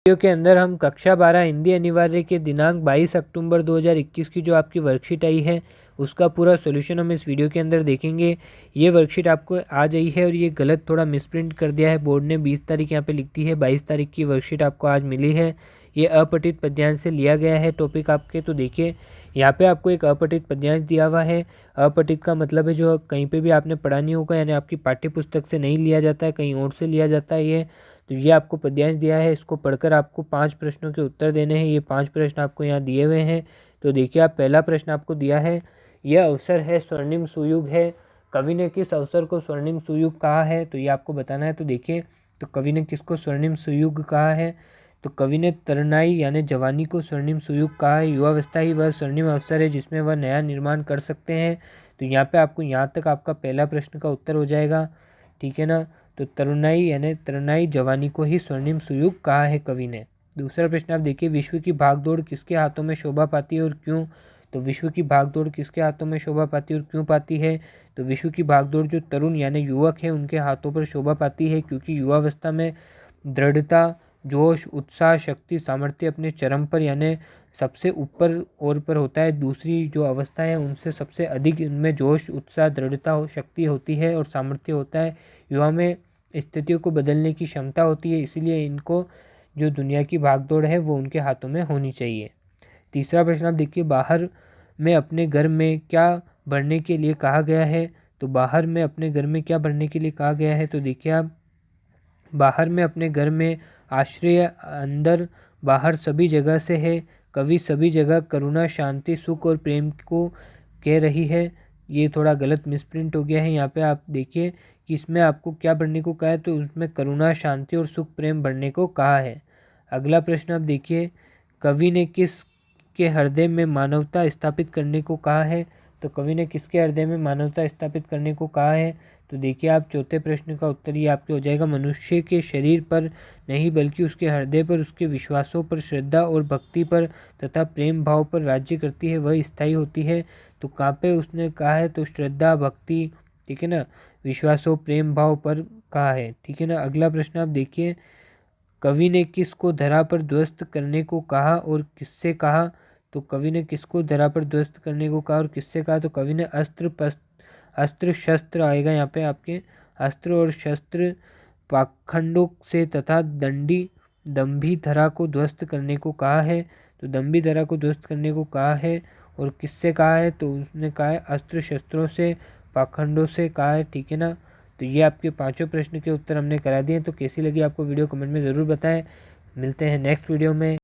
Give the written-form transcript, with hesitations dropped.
Video के अंदर हम कक्षा 12 हिंदी अनिवार्य के दिनांक 22 अक्टूबर 2021 की जो आपकी वर्कशीट आई है उसका पूरा सॉल्यूशन हम इस वीडियो के अंदर देखेंगे। ये वर्कशीट आपको आ गई है और ये गलत थोड़ा मिसप्रिंट कर दिया है बोर्ड ने। 20 तारीख यहाँ पे लिखती है, 22 तारीख की वर्कशीट आपको आज मिली है। ये अपठित पद्यांश से लिया गया है टॉपिक आपके। तो देखिए यहाँ पे आपको एक अपठित पद्यांश दिया हुआ है। अपठित का मतलब है जो कहीं पे भी आपने पढ़ा नहीं होगा, यानी आपकी पाठ्य पुस्तक से नहीं लिया जाता है, कहीं और से लिया जाता है ये। तो ये आपको पद्यांश दिया है, इसको पढ़कर आपको 5 प्रश्नों के उत्तर देने हैं। ये 5 प्रश्न आपको यहाँ दिए हुए हैं। तो देखिए आप पहला प्रश्न आपको दिया है, यह अवसर है स्वर्णिम सुयुग है, कवि ने किस अवसर को स्वर्णिम सुयुग कहा है? तो ये आपको बताना है। तो देखिए तो कवि ने किसको स्वर्णिम सुयुग कहा है? तो कवि ने तरुणाई यानी जवानी को स्वर्णिम सुयुग कहा है। युवावस्था ही वह स्वर्णिम अवसर है जिसमें वह नया निर्माण कर सकते हैं। तो यहाँ पे आपको यहाँ तक आपका पहला प्रश्न का उत्तर हो जाएगा, ठीक है ना। तो तरुणाई यानी तरुणाई जवानी को ही स्वर्णिम सुयुग कहा है कवि ने। दूसरा प्रश्न आप देखिए, विश्व की भागदौड़ किसके हाथों में शोभा पाती है और क्यों? तो विश्व की भागदौड़ किसके हाथों में शोभा पाती है और क्यों पाती है? तो विश्व की भागदौड़ जो तरुण यानी युवक है उनके हाथों पर शोभा पाती है, क्योंकि युवावस्था में दृढ़ता, जोश, उत्साह, शक्ति, सामर्थ्य अपने चरम पर यानी सबसे ऊपर और पर होता है। दूसरी जो अवस्था है उनसे सबसे अधिक इनमें जोश, उत्साह, दृढ़ता, शक्ति होती है और सामर्थ्य होता है। युवा में स्थितियों को बदलने की क्षमता होती है, इसीलिए इनको जो दुनिया की भागदौड़ है वो उनके हाथों में होनी चाहिए। तीसरा प्रश्न आप देखिए, बाहर में अपने घर में क्या भरने के लिए कहा गया है? तो बाहर में अपने घर में क्या भरने के लिए कहा गया है? तो देखिए आप बाहर में अपने घर में आश्रय अंदर बाहर सभी जगह से है। कवि सभी जगह करुणा, शांति, सुख और प्रेम को कह रही है। ये थोड़ा गलत मिसप्रिंट हो गया है। यहाँ पे आप देखिए कि इसमें आपको क्या भरने को कहा है, तो उसमें करुणा, शांति और सुख प्रेम भरने को कहा है। अगला प्रश्न आप देखिए, कवि ने किस के हृदय में मानवता स्थापित करने को कहा है? तो कवि ने किसके हृदय में मानवता स्थापित करने को कहा है? तो देखिए आप चौथे प्रश्न का उत्तर ये आपके हो जाएगा, मनुष्य के शरीर पर नहीं बल्कि उसके हृदय पर, उसके विश्वासों पर, श्रद्धा और भक्ति पर तथा प्रेम भाव पर राज्य करती है, वह स्थायी होती है। तो कहाँ पे उसने कहा है? तो श्रद्धा, भक्ति, ठीक है ना, विश्वासों, प्रेम भाव पर कहा है, ठीक है ना। अगला प्रश्न आप देखिए, कवि ने किसको धरा पर ध्वस्त करने को कहा और किससे कहा? तो कवि ने किसको धरा पर ध्वस्त करने को कहा और किससे कहा? तो कवि ने अस्त्र शस्त्र आएगा यहाँ पे आपके, अस्त्र और शस्त्र पाखंडों से तथा दंभी धरा को ध्वस्त करने को कहा है। तो दंभी धरा को ध्वस्त करने को कहा है और किससे कहा है? तो उसने कहा है अस्त्र शस्त्रों से, पाखंडों से कहा है, ठीक है ना। तो ये आपके पांचों प्रश्न के उत्तर हमने करा दिए। तो कैसी लगी आपको वीडियो कमेंट में ज़रूर बताएं। मिलते हैं नेक्स्ट वीडियो में।